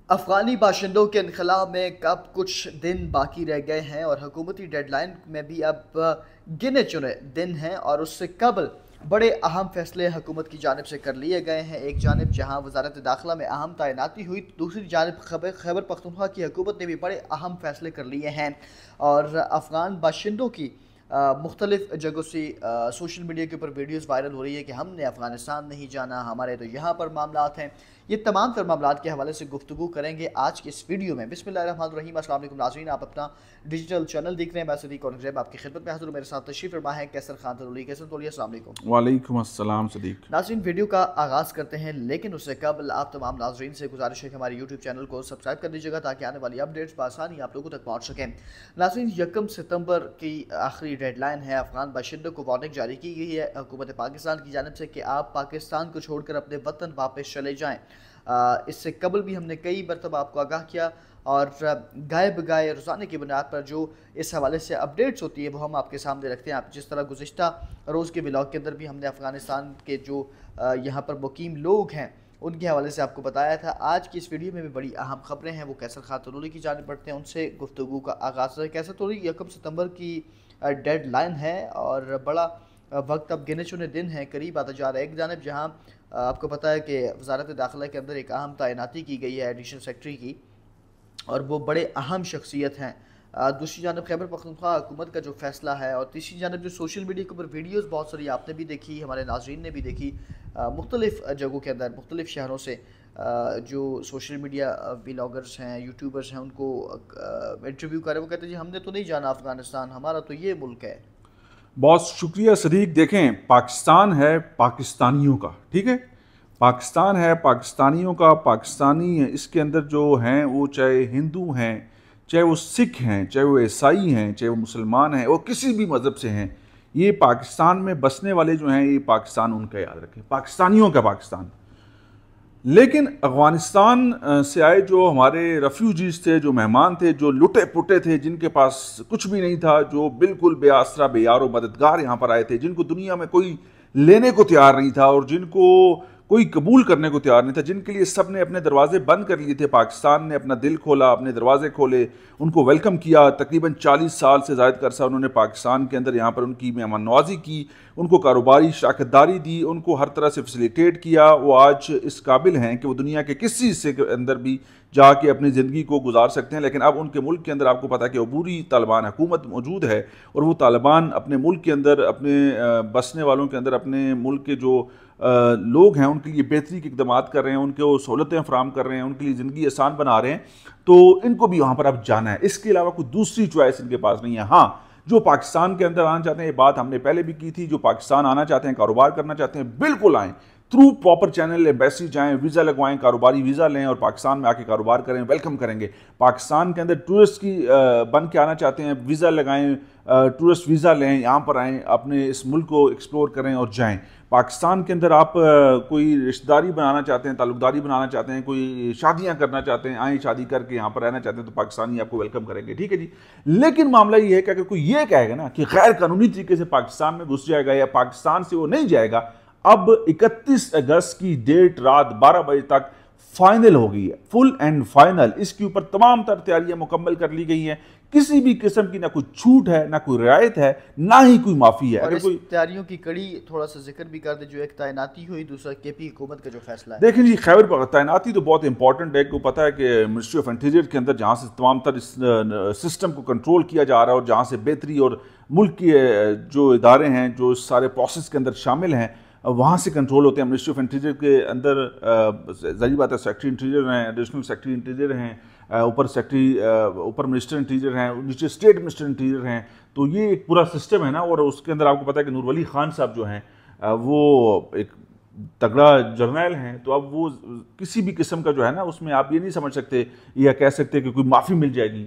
افغانی باشندوں کے انخلا میں اب کچھ دن باقی رہ گئے ہیں اور حکومتی ڈیڈ لائن میں بھی اب گنے چنے دن ہیں، اور اس سے قبل بڑے اہم فیصلے حکومت کی جانب سے کر لیے گئے ہیں۔ ایک جانب جہاں وزارت داخلہ میں اہم تعیناتی ہوئی، دوسری جانب خیبر پختونخوا کی حکومت نے بھی بڑے اہم فیصلے کر لیے ہیں، اور افغان باشندوں کی مختلف جگہوں سے سوشل میڈیا کے اوپر ویڈیوز وائرل ہو رہی ہے کہ ہم نے افغانستان نہیں جانا، ہمارے تو یہاں پر معاملات ہیں۔ یہ تمام تر معاملات کے حوالے سے گفتگو کریں گے آج کی اس ویڈیو میں۔ بسم اللہ الرحمن الرحیم۔ السلام علیکم ناظرین، آپ اپنا ڈیجیٹل چینل دیکھ رہے ہیں، میں صدیق اورنگزیب آپ کی خدمت میں حاضر ہوں۔ میرے ساتھ تشریف فرما ہے کیسر خان تلولی۔ کیسر تلولی، السلام علیکم۔ وعلیکم السلام صدیق۔ ناظرین، ویڈیو کا آغاز کرتے ہیں، لیکن اس سے قبل آپ تمام ناظرین سے گزارش ہے کہ ہمارے یوٹیوب چینل کو سبسکرائب کر دیجیے گا تاکہ آنے والی اپڈیٹس بآسانی آپ لوگوں تک پہنچ سکیں۔ ناظرین، 1 ستمبر کی آخری ڈیڈ لائن ہے۔ افغان باشندوں کو وارننگ جاری کی گئی ہے حکومت پاکستان کی جانب سے کہ آپ پاکستان کو چھوڑ کر اپنے وطن واپس چلے جائیں۔ اس سے قبل بھی ہم نے کئی مرتبہ آپ کو آگاہ کیا، اور گائے بگائے روزانے کی بنیاد پر جو اس حوالے سے اپڈیٹس ہوتی ہے وہ ہم آپ کے سامنے رکھتے ہیں۔ آپ جس طرح گزشتہ روز کے ولاگ کے اندر بھی ہم نے افغانستان کے جو یہاں پر مقیم لوگ ہیں ان کے حوالے سے آپ کو بتایا تھا۔ آج کی اس ویڈیو میں بھی بڑی اہم خبریں ہیں، وہ کیسر خان تلولی کی جانب بڑھتے ہیں، ان سے گفتگو کا آغاز ہے۔ کیسر تلولی، 1 ستمبر کی ڈیڈ لائن ہے اور بڑا وقت اب گنے چنے دن ہیں، قریب آتا جا رہا ہے۔ ایک جانب جہاں آپ کو پتہ ہے کہ وزارت داخلہ کے اندر ایک اہم تعیناتی کی گئی ہے ایڈیشنل سیکرٹری کی، اور وہ بڑے اہم شخصیت ہیں۔ دوسری جانب خیبر پختونخوا حکومت کا جو فیصلہ ہے، اور تیسری جانب جو سوشل میڈیا کے اوپر ویڈیوز بہت ساری آپ نے بھی دیکھی، ہمارے ناظرین نے بھی دیکھی، مختلف جگہوں کے اندر مختلف شہروں سے جو سوشل میڈیا ولاگرز ہیں، یوٹیوبرز ہیں، ان کو انٹرویو کرے، وہ کہتے ہیں جی ہم نے تو نہیں جانا افغانستان، ہمارا تو یہ ملک ہے۔ بہت شکریہ صدیق۔ دیکھیں، پاکستان ہے پاکستانیوں کا، ٹھیک ہے؟ پاکستان ہے پاکستانیوں کا، پاکستانی ہے، اس کے اندر جو ہیں وہ چاہے ہندو ہیں، چاہے وہ سکھ ہیں، چاہے وہ عیسائی ہیں، چاہے وہ مسلمان ہیں، وہ کسی بھی مذہب سے ہیں، یہ پاکستان میں بسنے والے جو ہیں، یہ پاکستان ان کا یاد رکھیں، پاکستانیوں کا پاکستان۔ لیکن افغانستان سے آئے جو ہمارے ریفیوجیز تھے، جو مہمان تھے، جو لٹے پٹے تھے، جن کے پاس کچھ بھی نہیں تھا، جو بالکل بے آسرا بے یار و مددگار یہاں پر آئے تھے، جن کو دنیا میں کوئی لینے کو تیار نہیں تھا اور جن کو کوئی قبول کرنے کو تیار نہیں تھا، جن کے لیے سب نے اپنے دروازے بند کر لیے تھے، پاکستان نے اپنا دل کھولا، اپنے دروازے کھولے، ان کو ویلکم کیا۔ تقریباً 40 سال سے زائد کا عرصہ انہوں نے پاکستان کے اندر یہاں پر ان کی مہمان نوازی کی، ان کو کاروباری شراکت داری دی، ان کو ہر طرح سے فیسیلیٹیٹ کیا۔ وہ آج اس قابل ہیں کہ وہ دنیا کے کسی حصے کے اندر بھی جا کے اپنی زندگی کو گزار سکتے ہیں۔ لیکن اب ان کے ملک کے اندر آپ کو پتا ہے کہ عبوری طالبان حکومت موجود ہے، اور وہ طالبان اپنے ملک کے اندر، اپنے بسنے والوں کے اندر، اپنے ملک کے جو لوگ ہیں ان کے لیے بہتری کے اقدامات کر رہے ہیں، ان کو سہولتیں فراہم کر رہے ہیں، ان کے لیے زندگی آسان بنا رہے ہیں، تو ان کو بھی وہاں پر اب جانا ہے۔ اس کے علاوہ کوئی دوسری چوائس ان کے پاس نہیں ہے۔ ہاں، جو پاکستان کے اندر آنا چاہتے ہیں، یہ بات ہم نے پہلے بھی کی تھی، جو پاکستان آنا چاہتے ہیں، کاروبار کرنا چاہتے ہیں، بالکل آئیں، تھرو پراپر چینل، ایمبیسی جائیں، ویزا لگوائیں، کاروباری ویزا لیں اور پاکستان میں آ کے کاروبار کریں، ویلکم کریں گے۔ پاکستان کے اندر ٹورسٹ کی بن کے آنا چاہتے ہیں، ویزا لگائیں، ٹورسٹ ویزا لیں، یہاں پر آئیں، اپنے اس ملک کو ایکسپلور کریں اور جائیں۔ پاکستان کے اندر آپ کوئی رشتہ داری بنانا چاہتے ہیں، تعلق داری بنانا چاہتے ہیں، کوئی شادیاں کرنا چاہتے ہیں، آئیں شادی کر کے یہاں پر رہنا چاہتے ہیں، تو پاکستانی آپ کو ویلکم کریں گے، ٹھیک ہے جی۔ لیکن معاملہ یہ ہے کہ اگر کوئی یہ کہے گا نا کہ غیر قانونی طریقے سے پاکستان میں گھس جائے گا یا پاکستان سے وہ نہیں جائے گا، اب 31 اگست کی ڈیٹ رات 12 بجے تک فائنل ہو گئی ہے، فل اینڈ فائنل۔ اس کے اوپر تمام تر تیاریاں مکمل کر لی گئی ہیں، کسی بھی قسم کی نہ کوئی چھوٹ ہے، نہ کوئی رعایت ہے، نہ ہی کوئی معافی ہے۔ اور اگر اس کوئی تیاریوں کی کڑی تھوڑا سا ذکر بھی کر دے، جو ایک تعیناتی ہوئی، دوسرا کے پی حکومت کا جو فیصلہ ہے۔ دیکھیں جی، خیبر تعیناتی تو بہت امپورٹنٹ ہے، کو پتہ ہے کہ منسٹری آف انٹیریئر کے اندر جہاں سے تمام تر اس سسٹم کو کنٹرول کیا جا رہا ہے اور جہاں سے بہتری اور ملک کے جو ادارے ہیں جو اس سارے پروسیس کے اندر شامل ہیں وہاں سے کنٹرول ہوتے ہیں۔ منسٹری آف انٹیریئر کے اندر ظاہر بات ہے سیکٹری انٹیریئر ہیں، ایڈیشنل سیکٹری انٹیریئر ہیں، اوپر منسٹر انٹیریئر ہیں، نیچے اسٹیٹ منسٹر انٹیریئر ہیں، تو یہ ایک پورا سسٹم ہے نا۔ اور اس کے اندر آپ کو پتہ ہے کہ نور ولی خان صاحب جو ہیں وہ ایک تگڑا جرنیل ہیں، تو اب وہ کسی بھی قسم کا جو ہے نا، اس میں آپ یہ نہیں سمجھ سکتے یا کہہ سکتے کہ کوئی معافی مل جائے گی،